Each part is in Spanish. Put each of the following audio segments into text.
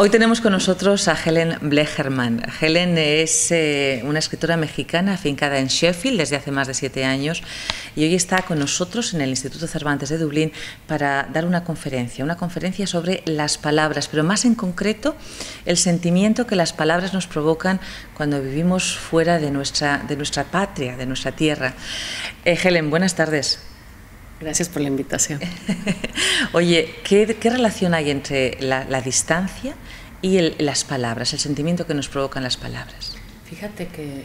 Hoy tenemos con nosotros a Helen Blecherman. Helen es una escritora mexicana afincada en Sheffield desde hace más de 7 años y hoy está con nosotros en el Instituto Cervantes de Dublín para dar una conferencia sobre las palabras, pero más en concreto el sentimiento que las palabras nos provocan cuando vivimos fuera de nuestra patria, de nuestra tierra. Helen, buenas tardes. Gracias por la invitación. Oye, ¿qué relación hay entre la distancia y las palabras, el sentimiento que nos provocan las palabras? Fíjate que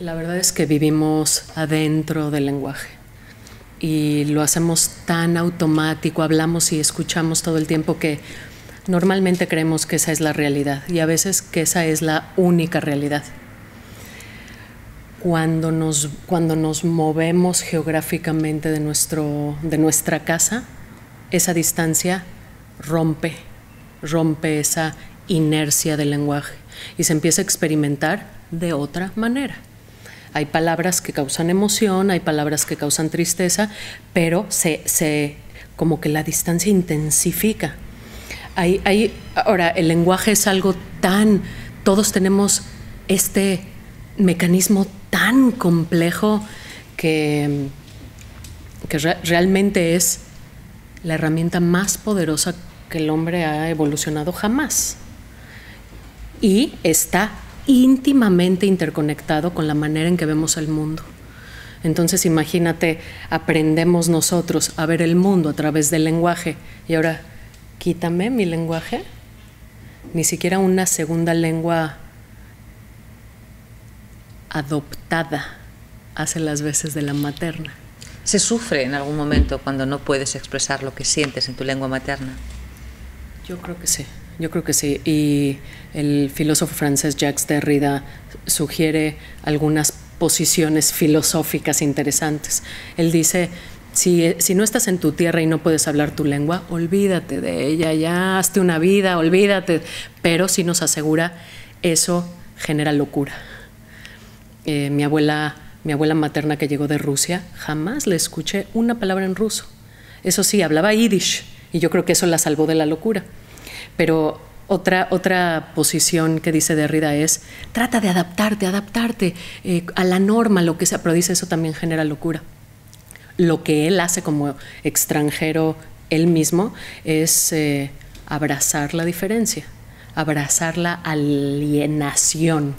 la verdad es que vivimos adentro del lenguaje y lo hacemos tan automático, hablamos y escuchamos todo el tiempo que normalmente creemos que esa es la realidad y a veces que esa es la única realidad. Cuando nos movemos geográficamente de nuestra casa, esa distancia rompe esa inercia del lenguaje y se empieza a experimentar de otra manera. Hay palabras que causan emoción, hay palabras que causan tristeza, pero como que la distancia intensifica. Ahora, el lenguaje es algo todos tenemos este mecanismo tan complejo que realmente es la herramienta más poderosa que el hombre ha evolucionado jamás. Y está íntimamente interconectado con la manera en que vemos el mundo. Entonces, imagínate, aprendemos nosotros a ver el mundo a través del lenguaje y ahora quítame mi lenguaje, ni siquiera una segunda lengua adoptada hace las veces de la materna. ¿Se sufre en algún momento cuando no puedes expresar lo que sientes en tu lengua materna? Yo creo que sí. Y el filósofo francés Jacques Derrida sugiere algunas posiciones filosóficas interesantes. Él dice, si no estás en tu tierra y no puedes hablar tu lengua, olvídate de ella, ya hazte una vida, olvídate. Pero sí nos asegura, eso genera locura. Mi abuela materna que llegó de Rusia, jamás le escuché una palabra en ruso. Eso sí, hablaba yiddish y yo creo que eso la salvó de la locura. Pero otra posición que dice Derrida es, trata de adaptarte a la norma, lo que sea, pero dice eso también genera locura. Lo que él hace como extranjero, él mismo, es abrazar la diferencia, abrazar la alienación,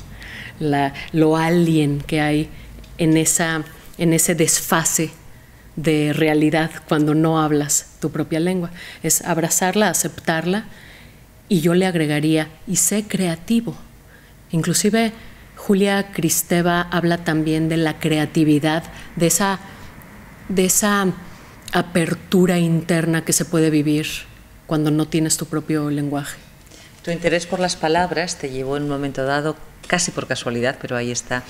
lo alien que hay en ese desfase de realidad cuando no hablas tu propia lengua. Es abrazarla, aceptarla, y yo le agregaría, y sé creativo. Inclusive Julia Kristeva habla también de la creatividad, de esa apertura interna que se puede vivir cuando no tienes tu propio lenguaje. Tu interés por las palabras te llevó en un momento dado, casi por casualidad, pero ahí está,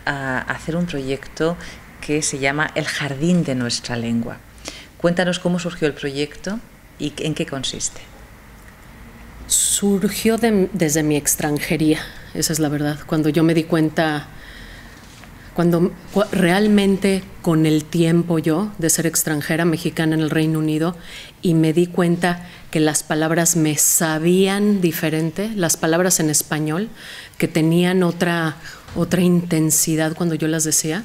a hacer un proyecto que se llama El Jardín de Nuestra Lengua. Cuéntanos cómo surgió el proyecto y en qué consiste. Surgió desde mi extranjería, esa es la verdad. Cuando yo me di cuenta, cuando realmente con el tiempo yo de ser extranjera mexicana en el Reino Unido y me di cuenta que las palabras me sabían diferente, las palabras en español que tenían otra intensidad cuando yo las decía,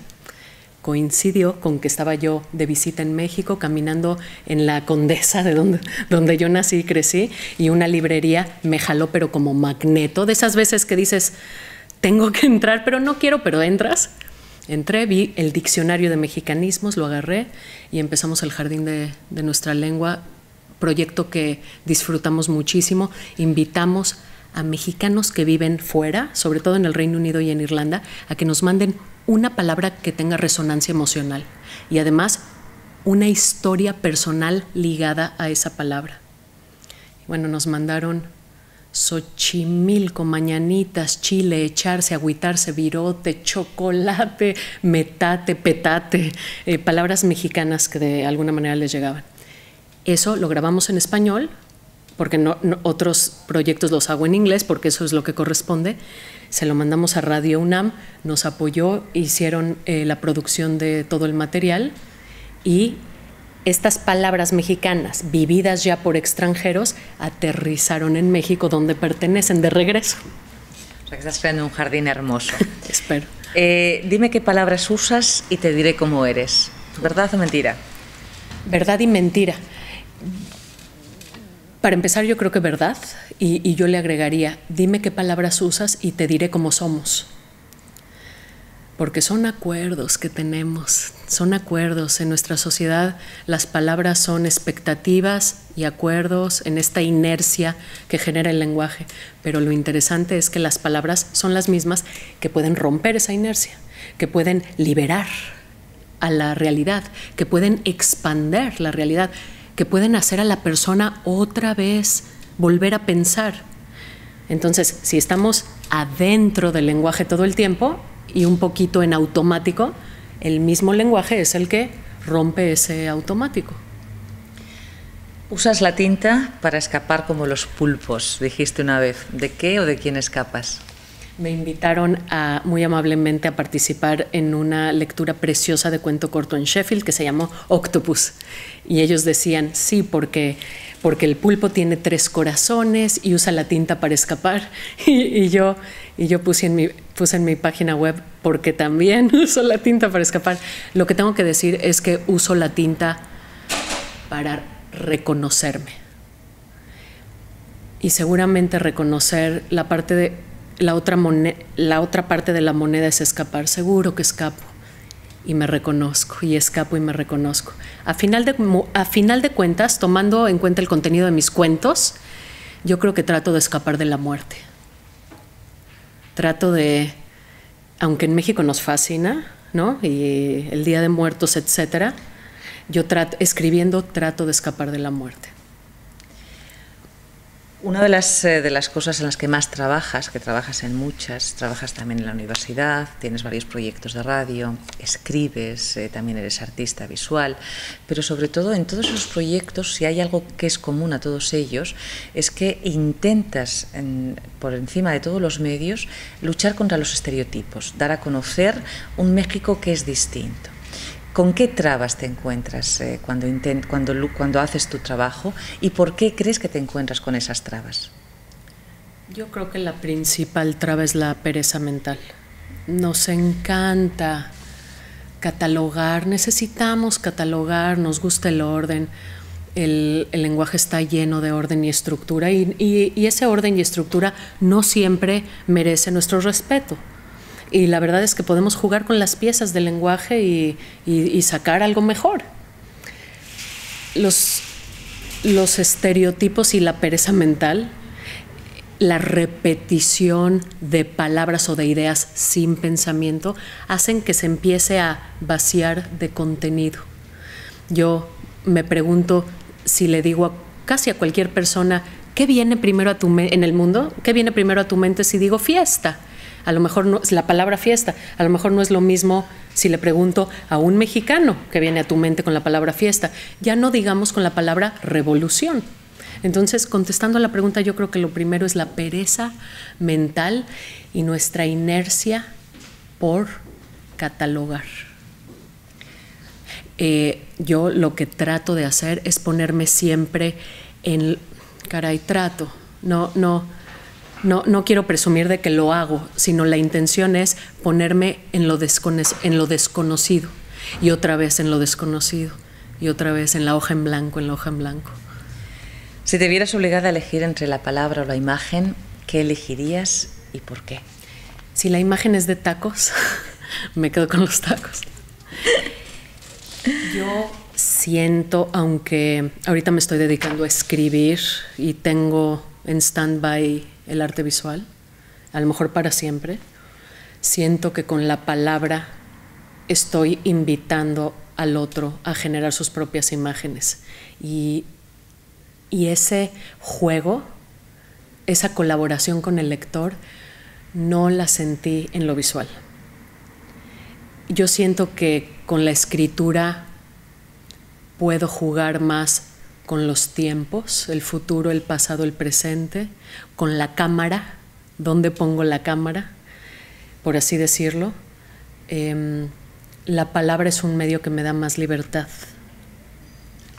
coincidió con que estaba yo de visita en México, caminando en la Condesa, de donde yo nací y crecí, y una librería me jaló, pero como magneto, de esas veces que dices, tengo que entrar, pero no quiero, pero entras. Entré, vi el diccionario de mexicanismos, lo agarré y empezamos el Jardín de Nuestra Lengua, proyecto que disfrutamos muchísimo. Invitamos a mexicanos que viven fuera, sobre todo en el Reino Unido y en Irlanda, a que nos manden una palabra que tenga resonancia emocional y además una historia personal ligada a esa palabra. Bueno, nos mandaron Xochimilco, mañanitas, chile, echarse, agüitarse, virote, chocolate, metate, petate, palabras mexicanas que de alguna manera les llegaban. Eso lo grabamos en español, porque otros proyectos los hago en inglés, porque eso es lo que corresponde. Se lo mandamos a Radio UNAM, nos apoyó, hicieron la producción de todo el material y estas palabras mexicanas vividas ya por extranjeros aterrizaron en México donde pertenecen de regreso. O sea que estás creando un jardín hermoso. Espero. Dime qué palabras usas y te diré cómo eres. ¿Verdad o mentira? Verdad y mentira. Para empezar, yo creo que verdad, y yo le agregaría, dime qué palabras usas y te diré cómo somos. Porque son acuerdos que tenemos, son acuerdos. En nuestra sociedad las palabras son expectativas y acuerdos en esta inercia que genera el lenguaje. Pero lo interesante es que las palabras son las mismas que pueden romper esa inercia, que pueden liberar a la realidad, que pueden expander la realidad, que pueden hacer a la persona otra vez volver a pensar. Entonces, si estamos adentro del lenguaje todo el tiempo y un poquito en automático, el mismo lenguaje es el que rompe ese automático. Usas la tinta para escapar como los pulpos, dijiste una vez. ¿De qué o de quién escapas? Me invitaron muy amablemente a participar en una lectura preciosa de cuento corto en Sheffield que se llamó Octopus. Y ellos decían, sí, porque el pulpo tiene 3 corazones y usa la tinta para escapar. Y yo puse en mi página web, porque también uso la tinta para escapar. Lo que tengo que decir es que uso la tinta para reconocerme. Y seguramente reconocer la otra parte de la moneda es escapar. Seguro que escapo y me reconozco, y escapo y me reconozco. A final de cuentas, tomando en cuenta el contenido de mis cuentos, yo creo que trato de escapar de la muerte. Aunque en México nos fascina, ¿no? Y el Día de Muertos, etcétera, yo escribiendo trato de escapar de la muerte. Una de las cosas en las que más trabajas, que trabajas en muchas, trabajas también en la universidad, tienes varios proyectos de radio, escribes, también eres artista visual, pero sobre todo en todos esos proyectos, si hay algo que es común a todos ellos, es que intentas, por encima de todos los medios, luchar contra los estereotipos, dar a conocer un México que es distinto. ¿Con qué trabas te encuentras cuando haces tu trabajo y por qué crees que te encuentras con esas trabas? Yo creo que la principal traba es la pereza mental. Nos encanta catalogar, necesitamos catalogar, nos gusta el orden. El lenguaje está lleno de orden y estructura y ese orden y estructura no siempre merece nuestro respeto. Y la verdad es que podemos jugar con las piezas del lenguaje y sacar algo mejor. Los estereotipos y la pereza mental, la repetición de palabras o de ideas sin pensamiento, hacen que se empiece a vaciar de contenido. Yo me pregunto, si le digo casi a cualquier persona, ¿qué viene primero a tu mente en el mundo? ¿Qué viene primero a tu mente si digo fiesta? A lo mejor no es la palabra fiesta, a lo mejor no es lo mismo si le pregunto a un mexicano que viene a tu mente con la palabra fiesta, ya no digamos con la palabra revolución. Entonces, contestando a la pregunta, yo creo que lo primero es la pereza mental y nuestra inercia por catalogar. Yo lo que trato de hacer es ponerme siempre No quiero presumir de que lo hago, sino la intención es ponerme en lo desconocido, y otra vez en lo desconocido, y otra vez en la hoja en blanco, Si te vieras obligada a elegir entre la palabra o la imagen, ¿qué elegirías y por qué? Si la imagen es de tacos, me quedo con los tacos. Yo siento, aunque ahorita me estoy dedicando a escribir y tengo en stand-by el arte visual, a lo mejor para siempre, siento que con la palabra estoy invitando al otro a generar sus propias imágenes. Y ese juego, esa colaboración con el lector, no la sentí en lo visual. Yo siento que con la escritura puedo jugar más con los tiempos, el futuro, el pasado, el presente, con la cámara, dónde pongo la cámara, por así decirlo. La palabra es un medio que me da más libertad.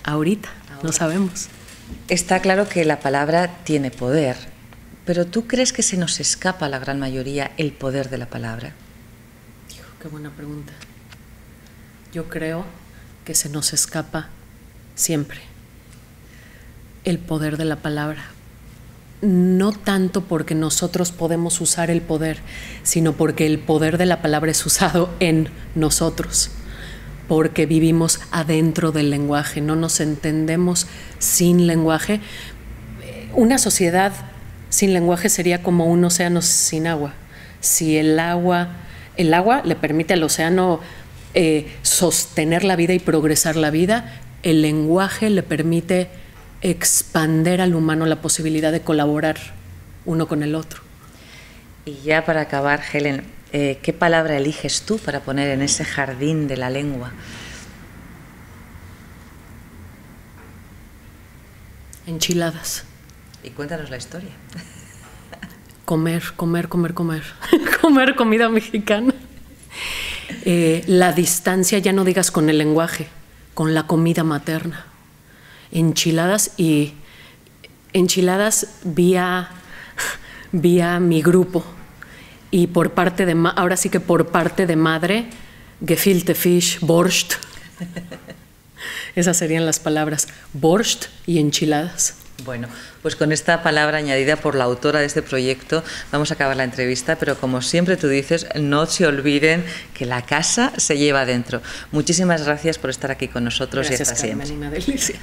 ahorita, no sabemos. Está claro que la palabra tiene poder, pero ¿tú crees que se nos escapa a la gran mayoría el poder de la palabra? Qué buena pregunta. Yo creo que se nos escapa siempre el poder de la palabra. No tanto porque nosotros podemos usar el poder, sino porque el poder de la palabra es usado en nosotros, porque vivimos adentro del lenguaje, no nos entendemos sin lenguaje. Una sociedad sin lenguaje sería como un océano sin agua. Si el agua le permite al océano sostener la vida y progresar la vida, el lenguaje le permite expander al humano la posibilidad de colaborar uno con el otro. Y ya para acabar, Helen, ¿qué palabra eliges tú para poner en ese jardín de la lengua? Enchiladas. Y cuéntanos la historia. Comer comida mexicana. La distancia, ya no digas con el lenguaje, con la comida materna. Enchiladas vía mi grupo, y por parte de ahora sí que por parte de madre, gefilte Fisch, Borscht. Esas serían las palabras, Borscht y enchiladas. Bueno, pues con esta palabra añadida por la autora de este proyecto vamos a acabar la entrevista, pero como siempre tú dices, no se olviden que la casa se lleva adentro. Muchísimas gracias por estar aquí con nosotros. Gracias, y hasta Carmen, siempre. una delicia.